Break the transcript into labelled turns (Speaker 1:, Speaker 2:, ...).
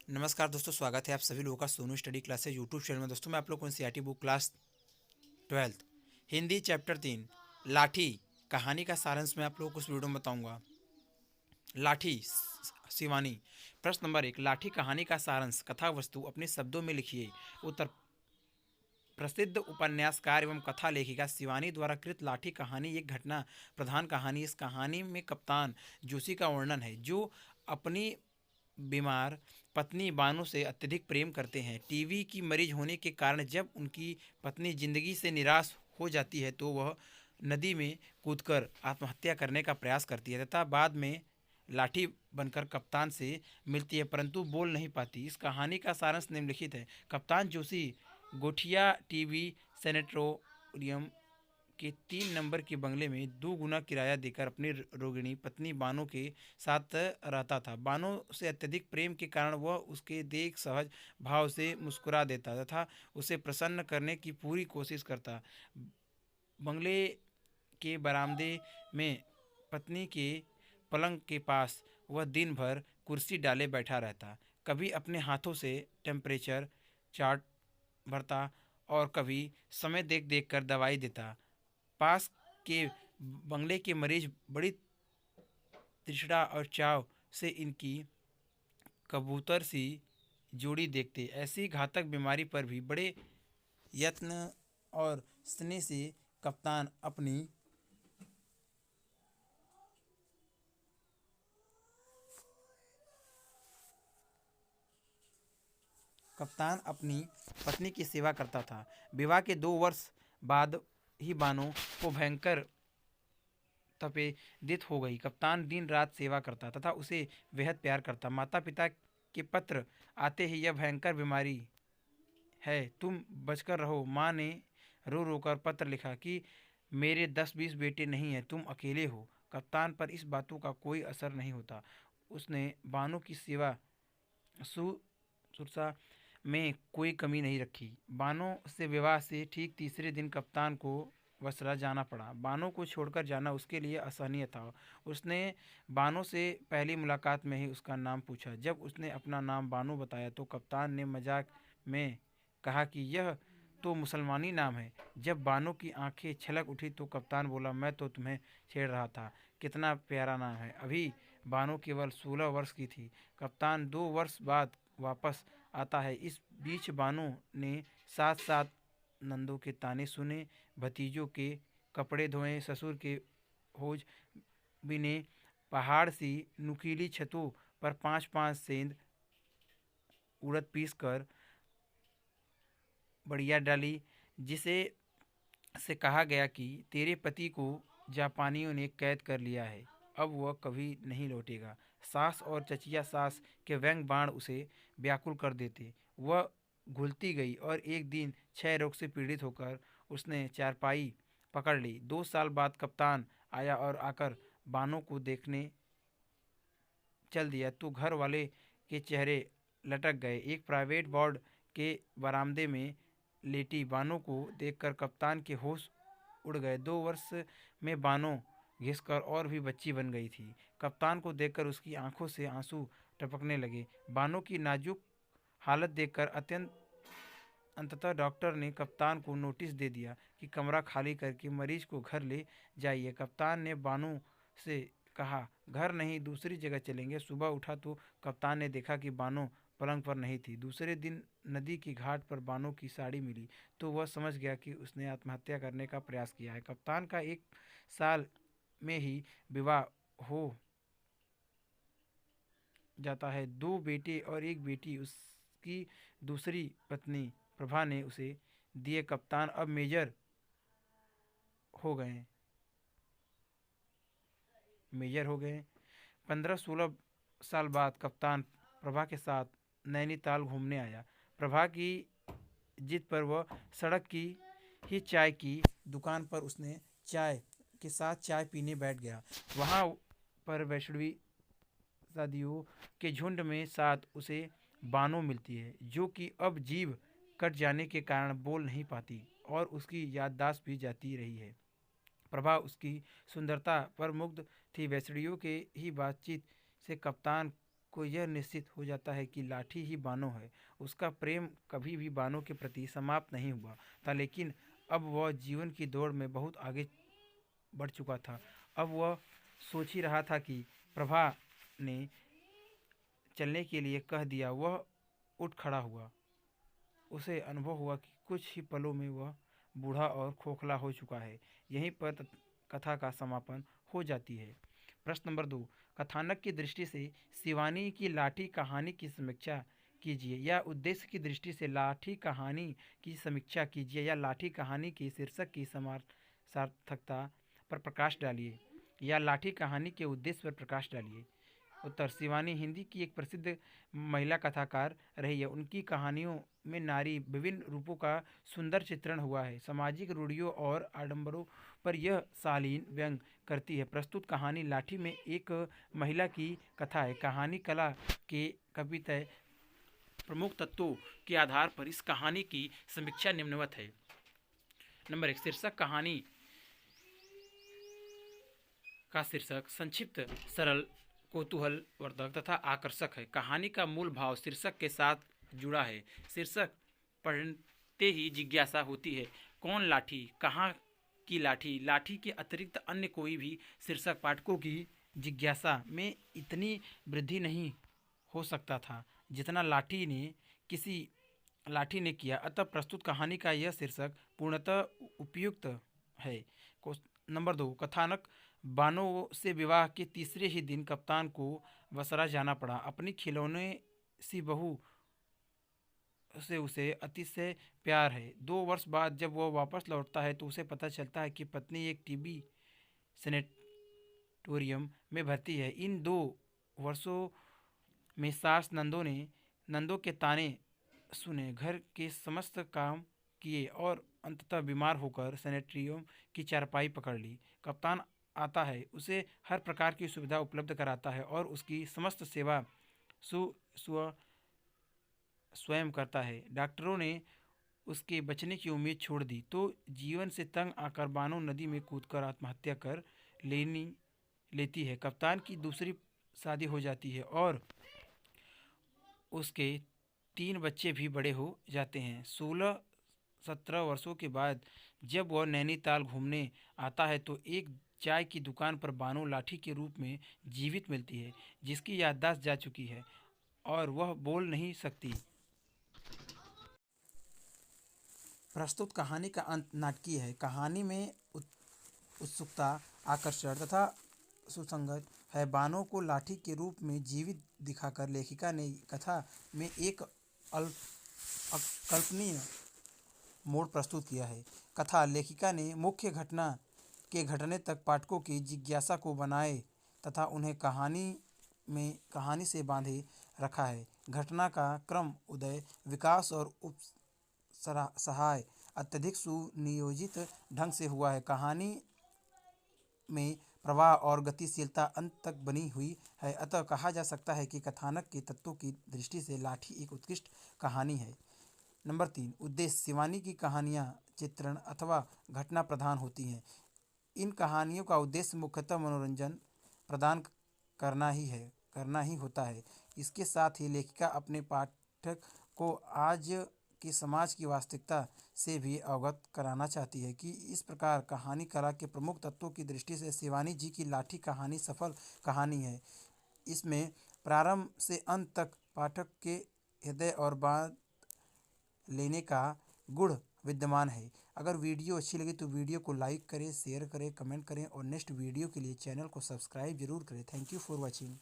Speaker 1: नमस्कार दोस्तों, स्वागत है आप सभी लोगों का Sonu study classes YouTube channel में। दोस्तों मैं आप लोग को NCERT book class 12th Hindi chapter 3 लाठी कहानी का सारांश मैं आप लोगों को इस वीडियो में बताऊंगा। लाठी शिवानी। प्रश्न नंबर 1, लाठी कहानी का सारांश कथा वस्तु अपने शब्दों में लिखिए। उत्तर, प्रसिद्ध उपन्यासकार एवं कथा लेखिका शिवानी द्वारा कृत लाठी कहानी एक घटना प्रधान कहानी। इस कहानी में कप्तान जोशी का वर्णन है, जो अपनी बीमार पत्नी बानो से अत्यधिक प्रेम करते हैं। टीवी की मरीज होने के कारण जब उनकी पत्नी जिंदगी से निराश हो जाती है तो वह नदी में कूदकर आत्महत्या करने का प्रयास करती है तथा बाद में लाठी बनकर कप्तान से मिलती है, परंतु बोल नहीं पाती। इस कहानी का सारांश निम्नलिखित है। कप्तान जोशी गोठिया टीवी सेनेटोरियम के 3 नंबर के बंगले में 2 गुना किराया देकर अपनी रोगिणी पत्नी बानो के साथ रहता था। बानो से अत्यधिक प्रेम के कारण वह उसके देख सहज भाव से मुस्कुरा देता तथा उसे प्रसन्न करने की पूरी कोशिश करता। बंगले के बरामदे में पत्नी के पलंग के पास वह दिन भर कुर्सी डाले बैठा रहता, कभी अपने हाथों से टेम्परेचर चार्ट भरता और कभी समय देख देख कर दवाई देता। पास के बंगले के मरीज बड़ी तृष्णा और चाव से इनकी कबूतर सी जोड़ी देखते। ऐसी घातक बीमारी पर भी बड़े यत्न और स्नेह से कप्तान अपनी कप्तान अपनी पत्नी की सेवा करता था। विवाह के 2 वर्ष बाद ही बानो को भयंकर तपेदित हो गई। कप्तान दिन रात सेवा करता तथा उसे बेहद प्यार करता। माता पिता के पत्र आते ही यह भयंकर बीमारी है, तुम बचकर रहो। माँ ने रो रो कर पत्र लिखा कि मेरे 10-20 बेटे नहीं हैं, तुम अकेले हो। कप्तान पर इस बातों का कोई असर नहीं होता। उसने बानो की सेवा शुश्रूषा में कोई कमी नहीं रखी। बानो से विवाह से ठीक तीसरे दिन कप्तान को बसरा जाना पड़ा। बानो को छोड़कर जाना उसके लिए असहनीय था। उसने बानो से पहली मुलाकात में ही उसका नाम पूछा। जब उसने अपना नाम बानो बताया तो कप्तान ने मजाक में कहा कि यह तो मुसलमानी नाम है। जब बानो की आंखें छलक उठी तो कप्तान बोला, मैं तो तुम्हें छेड़ रहा था, कितना प्यारा नाम है। अभी बानो केवल 16 वर्ष की थी। कप्तान 2 वर्ष बाद वापस आता है। इस बीच बानो ने साथ साथ नंदों के ताने सुने, भतीजों के कपड़े धोए, ससुर के होज बिने, पहाड़ सी नुकीली छतों पर 5-5 सेंध उड़द पीस कर बढ़िया डाली, जिसे से कहा गया कि तेरे पति को जापानियों ने कैद कर लिया है, अब वह कभी नहीं लौटेगा। सास और चचिया सास के व्यंग बाण उसे व्याकुल कर देते। वह घुलती गई और एक दिन क्षय रोग से पीड़ित होकर उसने चारपाई पकड़ ली। 2 साल बाद कप्तान आया और आकर बानों को देखने चल दिया तो घर वाले के चेहरे लटक गए। एक प्राइवेट वार्ड के बरामदे में लेटी बानो को देखकर कप्तान के होश उड़ गए। 2 वर्ष में बानो घिसकर और भी बच्ची बन गई थी। कप्तान को देखकर उसकी आंखों से आंसू टपकने लगे। बानो की नाजुक हालत देखकर अत्यंत अंततः डॉक्टर ने कप्तान को नोटिस दे दिया कि कमरा खाली करके मरीज को घर ले जाइए। कप्तान ने बानो से कहा, घर नहीं, दूसरी जगह चलेंगे। सुबह उठा तो कप्तान ने देखा कि बानो पलंग पर नहीं थी। दूसरे दिन नदी की घाट पर बानो की साड़ी मिली तो वह समझ गया कि उसने आत्महत्या करने का प्रयास किया है। कप्तान का 1 साल में ही विवाह हो जाता है। 2 बेटे और 1 बेटी उसकी दूसरी पत्नी प्रभा ने उसे दिए। कप्तान अब हो गए मेजर हो गए। 15-16 साल बाद कप्तान प्रभा के साथ नैनीताल घूमने आया। प्रभा की जिद पर वह सड़क की ही चाय की दुकान पर उसने चाय के साथ चाय पीने बैठ गया। वहाँ पर वैष्णवी शादियों के झुंड में साथ उसे बानो मिलती है, जो कि अब जीभ कट जाने के कारण बोल नहीं पाती और उसकी याददाश्त भी जाती रही है। प्रभा उसकी सुंदरता पर मुग्ध थी। वैष्णवियों के ही बातचीत से कप्तान को यह निश्चित हो जाता है कि लाठी ही बानो है। उसका प्रेम कभी भी बानो के प्रति समाप्त नहीं हुआ था, लेकिन अब वह जीवन की दौड़ में बहुत आगे बढ़ चुका था। अब वह सोच ही रहा था कि प्रभा ने चलने के लिए कह दिया। वह उठ खड़ा हुआ। उसे अनुभव हुआ कि कुछ ही पलों में वह बूढ़ा और खोखला हो चुका है। यहीं पर कथा का समापन हो जाती है। प्रश्न नंबर 2, कथानक की दृष्टि से शिवानी की लाठी कहानी की समीक्षा कीजिए, या उद्देश्य की दृष्टि से लाठी कहानी की समीक्षा कीजिए, या लाठी कहानी की शीर्षक की सार्थकता पर प्रकाश डालिए, या लाठी कहानी के उद्देश्य पर प्रकाश डालिए। उत्तर, शिवानी हिंदी की एक प्रसिद्ध महिला कथाकार रही है। उनकी कहानियों में नारी विभिन्न रूपों का सुंदर चित्रण हुआ है। सामाजिक रूढ़ियों और आडंबरों पर यह शालीन व्यंग करती है। प्रस्तुत कहानी लाठी में एक महिला की कथा है। कहानी कला के कविता प्रमुख तत्वों के आधार पर इस कहानी की समीक्षा निम्नवत है। नंबर 1, शीर्षक। कहानी का शीर्षक संक्षिप्त, सरल, कौतूहलवर्धक तथा आकर्षक है। कहानी का मूल भाव शीर्षक के साथ जुड़ा है। शीर्षक पढ़ते ही जिज्ञासा होती है, कौन लाठी, कहाँ की लाठी। लाठी के अतिरिक्त अन्य कोई भी शीर्षक पाठकों की जिज्ञासा में इतनी वृद्धि नहीं हो सकता था जितना लाठी ने किया। अतः प्रस्तुत कहानी का यह शीर्षक पूर्णतः उपयुक्त है। नंबर 2, कथानक। बानो से विवाह के तीसरे ही दिन कप्तान को बसरा जाना पड़ा। अपनी खिलौने सी बहू से उसे अतिशय प्यार है। 2 वर्ष बाद जब वह वापस लौटता है तो उसे पता चलता है कि पत्नी एक टीबी सेनेटोरियम में भर्ती है। इन 2 वर्षों में सास नंदों के ताने सुने, घर के समस्त काम किए और अंततः बीमार होकर सेनेटोरियम की चारपाई पकड़ ली। कप्तान आता है, उसे हर प्रकार की सुविधा उपलब्ध कराता है और उसकी समस्त सेवा स्वयं करता है। डॉक्टरों ने उसके बचने की उम्मीद छोड़ दी तो जीवन से तंग आकर बानो नदी में कूदकर आत्महत्या कर लेती है। कप्तान की दूसरी शादी हो जाती है और उसके 3 बच्चे भी बड़े हो जाते हैं। 16-17 वर्षों के बाद जब वह नैनीताल घूमने आता है तो एक चाय की दुकान पर बानो लाठी के रूप में जीवित मिलती है, जिसकी याददाश्त जा चुकी है और वह बोल नहीं सकती। प्रस्तुत कहानी का अंत नाटकीय है। कहानी में उत्सुकता, आकर्षण तथा सुसंगत है। बानो को लाठी के रूप में जीवित दिखाकर लेखिका ने कथा में एक अकल्पनीय मोड़ प्रस्तुत किया है। कथा लेखिका ने मुख्य घटना के घटने तक पाठकों की जिज्ञासा को बनाए तथा उन्हें कहानी से बांधे रखा है। घटना का क्रम, उदय, विकास और उपसहाय अत्यधिक सुनियोजित ढंग से हुआ है। कहानी में प्रवाह और गतिशीलता अंत तक बनी हुई है। अतः कहा जा सकता है कि कथानक के तत्वों की दृष्टि से लाठी एक उत्कृष्ट कहानी है। नंबर 3, उद्देश्य। शिवानी की कहानियाँ चित्रण अथवा घटना प्रधान होती हैं। इन कहानियों का उद्देश्य मुख्यतः मनोरंजन प्रदान करना ही होता है। इसके साथ ही लेखिका अपने पाठक को आज की समाज की वास्तविकता से भी अवगत कराना चाहती है कि इस प्रकार कहानी कला के प्रमुख तत्वों की दृष्टि से शिवानी जी की लाठी कहानी सफल कहानी है। इसमें प्रारंभ से अंत तक पाठक के हृदय और बांध लेने का गुण विद्यमान है। अगर वीडियो अच्छी लगी तो वीडियो को लाइक करें, शेयर करें, कमेंट करें और नेक्स्ट वीडियो के लिए चैनल को सब्सक्राइब जरूर करें। Thank you for watching.